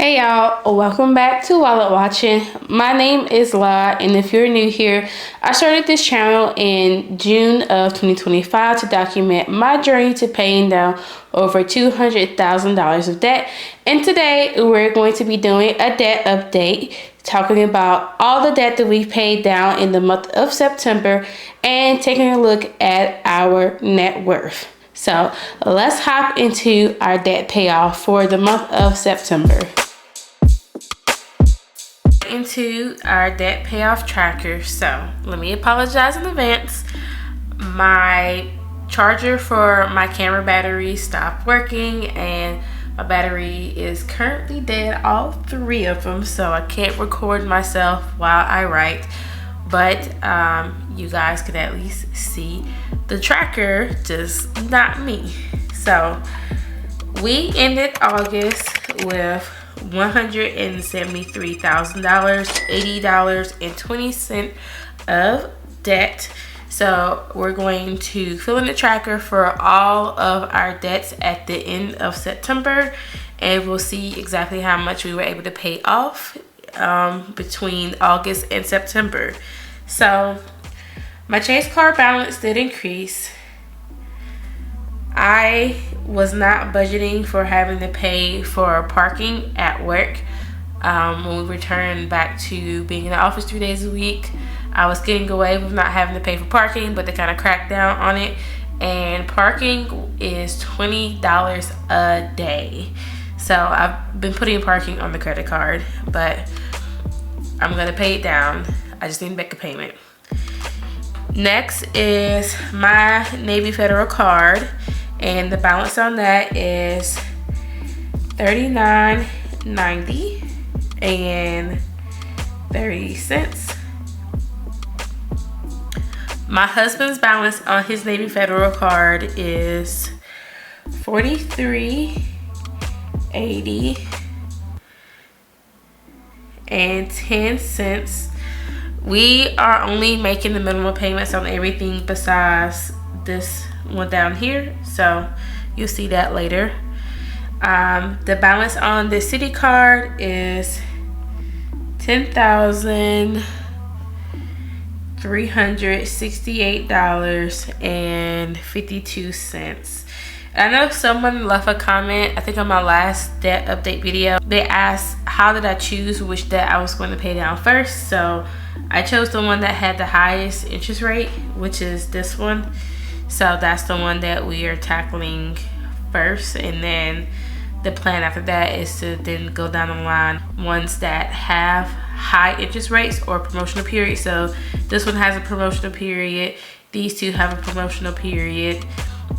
Hey y'all, welcome back to Wallet Watching. My name is La, and if you're new here, I started this channel in June of 2025 to document my journey to paying down over $200,000 of debt. And today we're going to be doing a debt update, talking about all the debt that we've paid down in the month of September and taking a look at our net worth. So let's hop into our debt payoff for the month of September. Into our debt payoff tracker. So let me apologize in advance. My charger for my camera battery stopped working and my battery is currently dead, all three of them, so I can't record myself while I write, but you guys can at least see the tracker, just not me. So we ended August with $173,000, $80.20 of debt. So we're going to fill in the tracker for all of our debts at the end of September, and we'll see exactly how much we were able to pay off between August and September. So my Chase card balance did increase. I was not budgeting for having to pay for parking at work. When we returned back to being in the office 3 days a week, I was getting away with not having to pay for parking, but they kind of cracked down on it. And parking is $20 a day. So I've been putting parking on the credit card, but I'm gonna pay it down. I just need to make a payment. Next is my Navy Federal card, and the balance on that is $39.90 and 30 cents. My husband's balance on his Navy Federal card is $43.80 and 10 cents. We are only making the minimum payments on everything besides this one down here, so you'll see that later. The balance on the city card is $10,368.52. I know someone left a comment, I think on my last debt update video. They asked how did I choose which debt I was going to pay down first. So I chose the one that had the highest interest rate, which is this one. So that's the one that we are tackling first, and then the plan after that is to then go down the line ones that have high interest rates or promotional period. So this one has a promotional period, these two have a promotional period.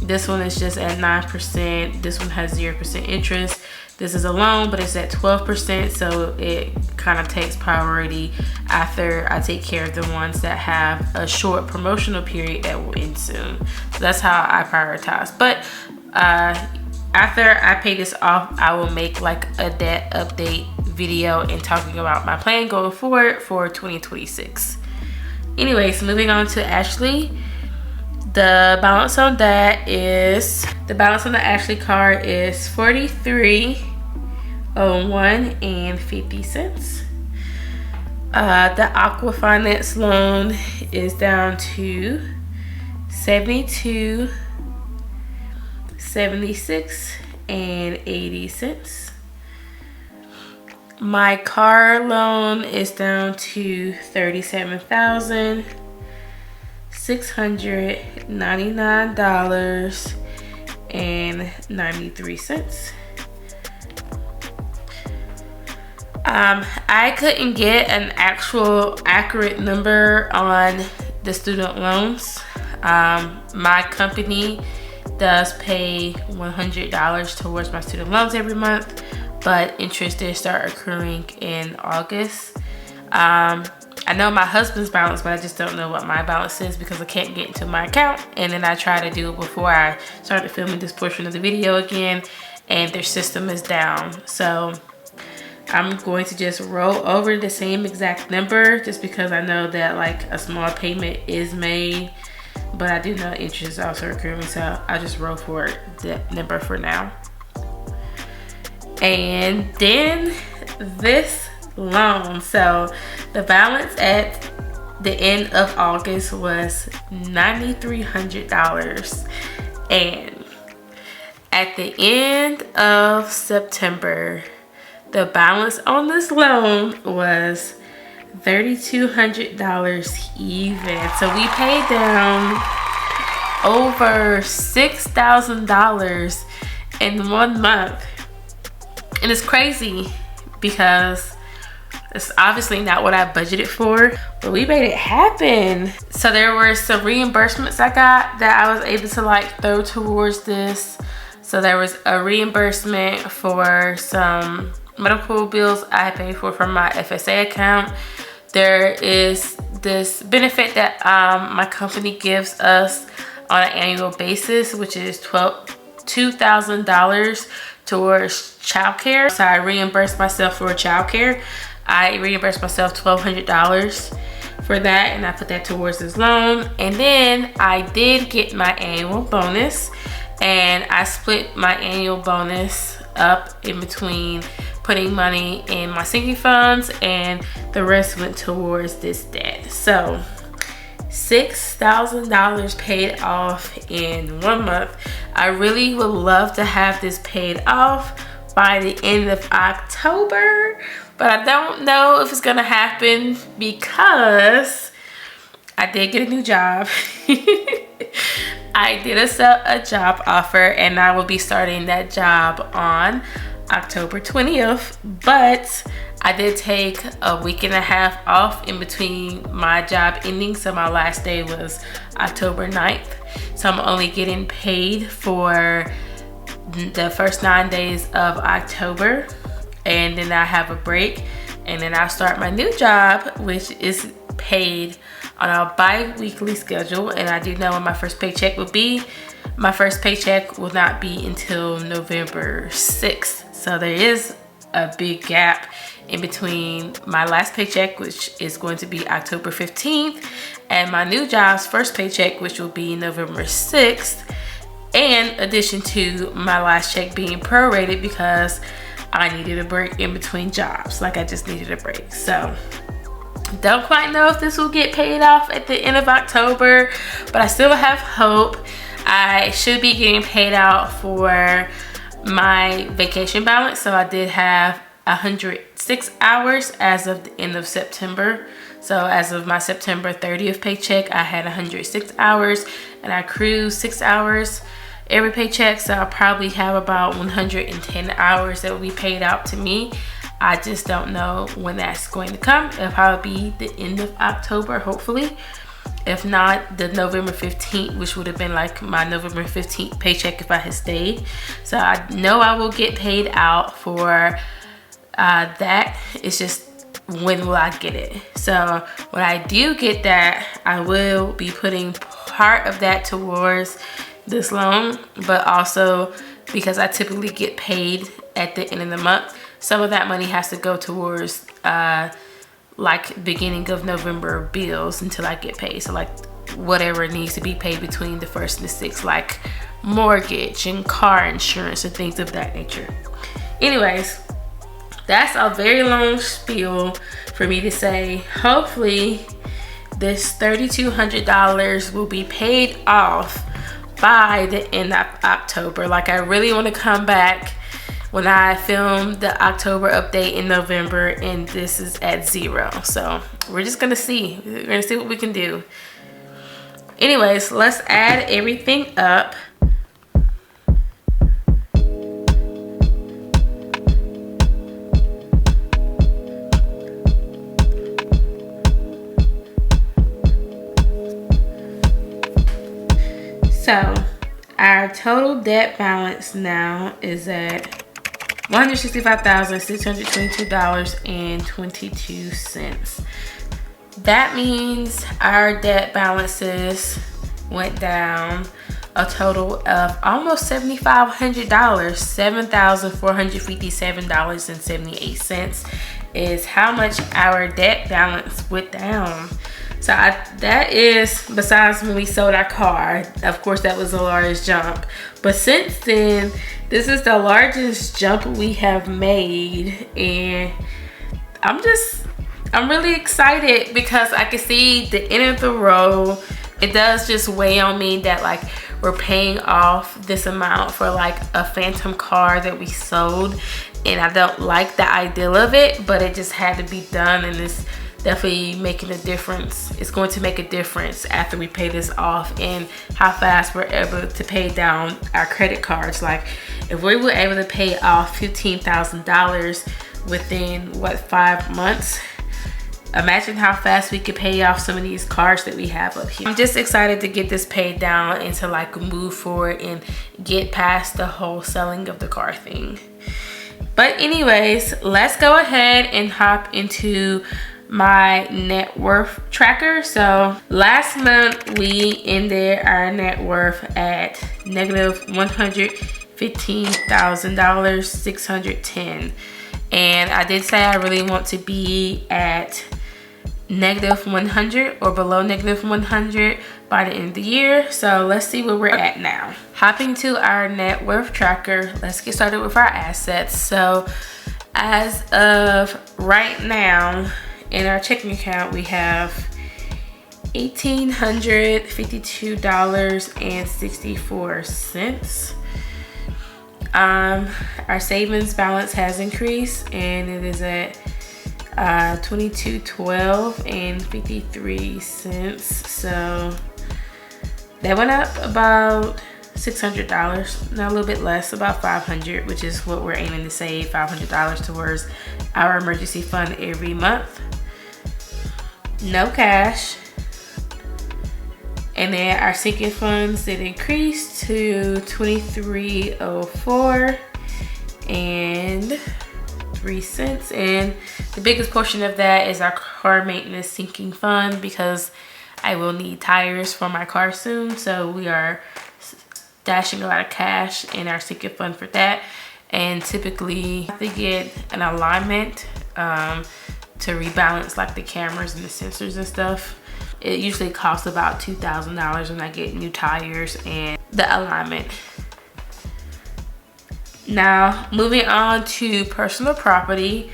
This one is just at 9%, this one has 0% interest. This is a loan, but it's at 12%, so it kind of takes priority after I take care of the ones that have a short promotional period that will end soon. So that's how I prioritize. But after I pay this off, I will make like a debt update video and talking about my plan going forward for 2026. Anyways, moving on to Ashley. The balance on that is, the balance on the Ashley card is $43.01 and 50 cents. The Aqua Finance loan is down to $72.76 and 80 cents. My car loan is down to $37,699 and 93 cents. I couldn't get an actual accurate number on the student loans. My company does pay $100 towards my student loans every month, but interest did start accruing in August. I know my husband's balance, but I just don't know what my balance is because I can't get into my account. And then I try to do it before I started filming this portion of the video again, and their system is down. So I'm going to just roll over the same exact number just because I know that like a small payment is made, but I do know interest is also accruing, so I'll just roll for that number for now. And then this loan. So the balance at the end of August was $9,300, and at the end of September, the balance on this loan was $3,200 even. So we paid down over $6,000 in 1 month. And it's crazy because it's obviously not what I budgeted for, but we made it happen. So there were some reimbursements I got that I was able to like throw towards this. So there was a reimbursement for some medical bills I paid for from my FSA account. There is this benefit that my company gives us on an annual basis, which is $2,000 towards childcare. So I reimbursed myself for childcare. I reimbursed myself $1,200 for that, and I put that towards this loan. And then I did get my annual bonus, and I split my annual bonus up in between putting money in my sinking funds, and the rest went towards this debt. So $6,000 paid off in 1 month. I really would love to have this paid off by the end of October, but I don't know if it's gonna happen because I did get a new job. I did accept a job offer, and I will be starting that job on October 20th, but I did take a week and a half off in between my job ending. So my last day was October 9th. So I'm only getting paid for the first 9 days of October, and then I have a break, and then I'll start my new job, which is paid on a bi-weekly schedule. And I do know when my first paycheck will be. My first paycheck will not be until November 6th. So there is a big gap in between my last paycheck, which is going to be October 15th, and my new job's first paycheck, which will be November 6th, in addition to my last check being prorated because I needed a break in between jobs. Like, I just needed a break. So don't quite know if this will get paid off at the end of October, but I still have hope. I should be getting paid out for my vacation balance. So I did have 106 hours as of the end of September. So as of my September 30th paycheck, I had 106 hours, and I accrued 6 hours every paycheck. So I'll probably have about 110 hours that will be paid out to me. I just don't know when that's going to come. It'll probably be the end of October, hopefully. If not, the November 15th, which would have been like my November 15th paycheck if I had stayed. So I know I will get paid out for that. It's just, when will I get it? So when I do get that, I will be putting part of that towards this loan, but also because I typically get paid at the end of the month, some of that money has to go towards like beginning of November bills until I get paid. So like whatever needs to be paid between the 1st and the 6th, like mortgage and car insurance and things of that nature. Anyways, that's a very long spiel for me to say. Hopefully this $3,200 will be paid off by the end of October. Like, I really want to come back when I film the October update in November, and this is at 0. So we're just gonna see. We're gonna see what we can do. Anyways, let's add everything up. So our total debt balance now is at $165,622.22. That means our debt balances went down a total of almost $7,500. $7,457.78 is how much our debt balance went down. So that is, besides when we sold our car, of course that was the largest jump, But since then, this is the largest jump we have made, and I'm really excited because I can see the end of the road. It does just weigh on me that like we're paying off this amount for like a phantom car that we sold, and I don't like the idea of it, but it just had to be done, and it's definitely making a difference. It's going to make a difference after we pay this off and how fast we're able to pay down our credit cards. Like if we were able to pay off $15,000 within what, 5 months, imagine how fast we could pay off some of these cards that we have up here. I'm just excited to get this paid down and to like move forward and get past the whole selling of the car thing. But anyways, let's go ahead and hop into my net worth tracker. So last month we ended our net worth at negative $115,000, 610. And I did say I really want to be at negative 100 or below negative 100 by the end of the year. So let's see where we're at now. Hopping to our net worth tracker, let's get started with our assets. So as of right now, in our checking account, we have $1,852.64. Our savings balance has increased, and it is at $22.12.53. So that went up about $600, not a little bit less, about $500, which is what we're aiming to save, $500 towards our emergency fund every month. No cash. And then our sinking funds did increase to $23.04 and 3 cents. And the biggest portion of that is our car maintenance sinking fund, because I will need tires for my car soon. So we are stashing a lot of cash in our sinking fund for that. And typically I have to get an alignment to rebalance like the cameras and the sensors and stuff. It usually costs about $2,000 when I get new tires and the alignment. Now moving on to personal property.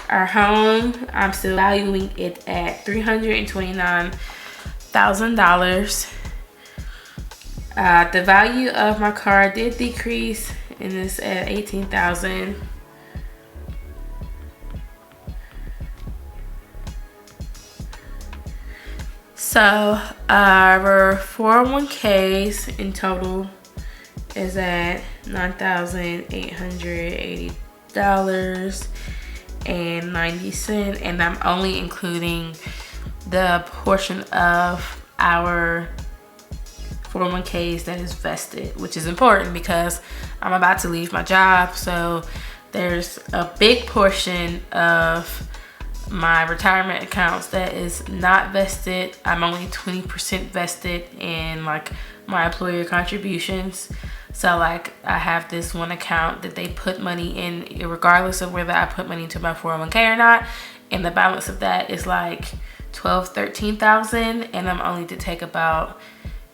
Our home, I'm still valuing it at $329,000. The value of my car did decrease, and it's at $18,000. So our 401ks in total is at $9,880.90, and I'm only including the portion of our 401ks that is vested, which is important because I'm about to leave my job. So there's a big portion of my retirement accounts that is not vested. I'm only 20% vested in like my employer contributions. So like I have this one account that they put money in regardless of whether I put money into my 401k or not, and the balance of that is like 13,000, and I'm only to take about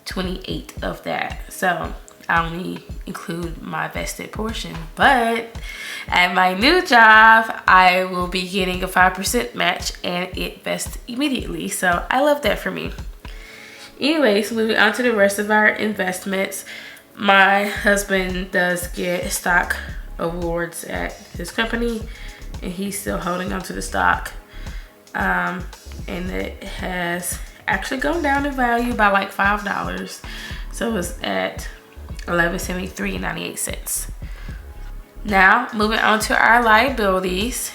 28 of that. So I only include my vested portion. But at my new job, I will be getting a 5% match, and it vests immediately. So I love that for me. Anyways, moving on to the rest of our investments. My husband does get stock awards at his company, and he's still holding on to the stock. And it has actually gone down in value by like $5. So it's at $11.73.98. Now moving on to our liabilities.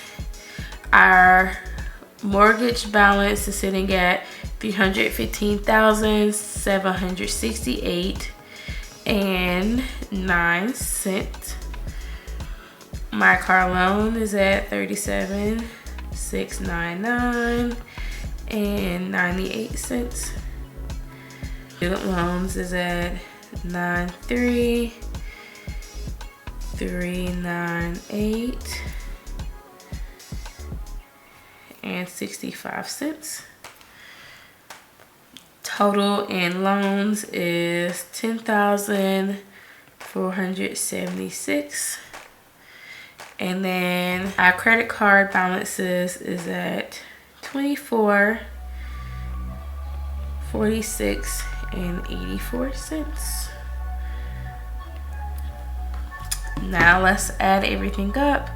Our mortgage balance is sitting at $315,768.09. My car loan is at $37,699.98. Student loans is at $93,398.65. Total in loans is $10,500 $476. And then our credit card balances is at $24.46.84. Now let's add everything up.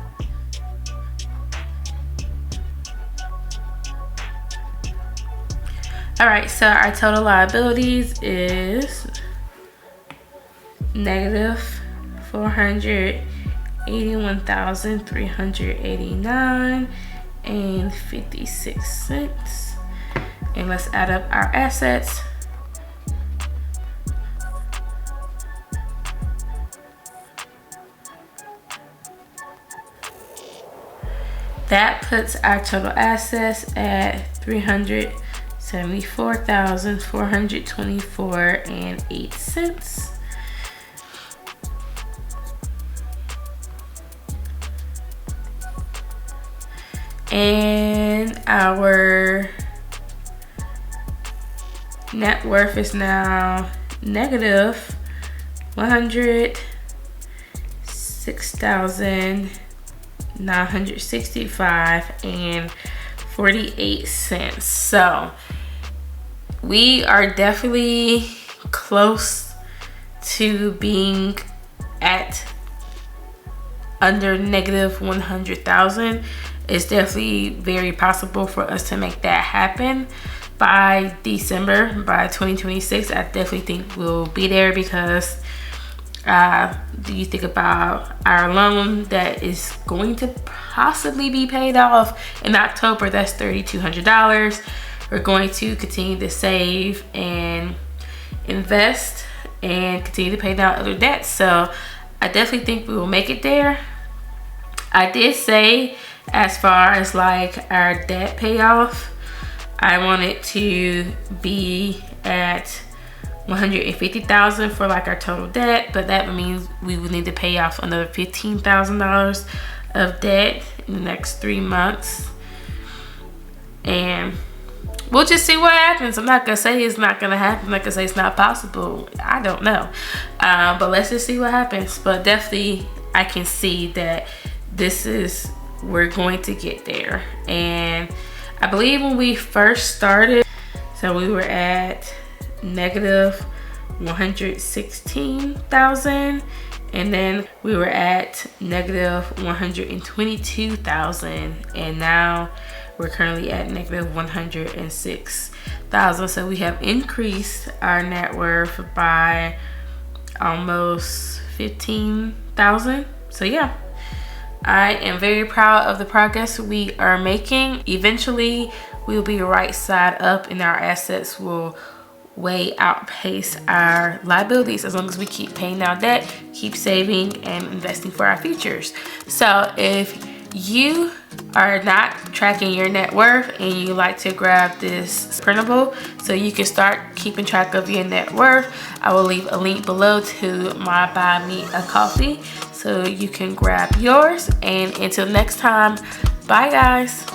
All right, so our total liabilities is negative $481,389.56. And let's add up our assets. That puts our total assets at $374,424.08. And our net worth is now negative $106,965.48. So we are definitely close to being at under negative 100,000. It's definitely very possible for us to make that happen by December, by 2026. I definitely think we'll be there because do you think about our loan that is going to possibly be paid off in October? That's $3,200. We're going to continue to save and invest and continue to pay down other debts. So I definitely think we will make it there. I did say, as far as like our debt payoff, I want it to be at $150,000 for like our total debt, but that means we would need to pay off another $15,000 of debt in the next 3 months, and we'll just see what happens. I'm not gonna say it's not gonna happen. I'm not gonna say it's not possible. I don't know, but let's just see what happens. But definitely I can see that we're going to get there. And I believe when we first started, so we were at negative 116,000, and then we were at negative 122,000, and now we're currently at negative 106,000. So we have increased our net worth by almost 15,000. So yeah, I am very proud of the progress we are making. Eventually, we'll be right side up and our assets will way outpace our liabilities as long as we keep paying down debt, keep saving, and investing for our futures. So if you are not tracking your net worth and you like to grab this printable so you can start keeping track of your net worth, I will leave a link below to my Buy Me a Coffee so you can grab yours. And until next time, bye guys.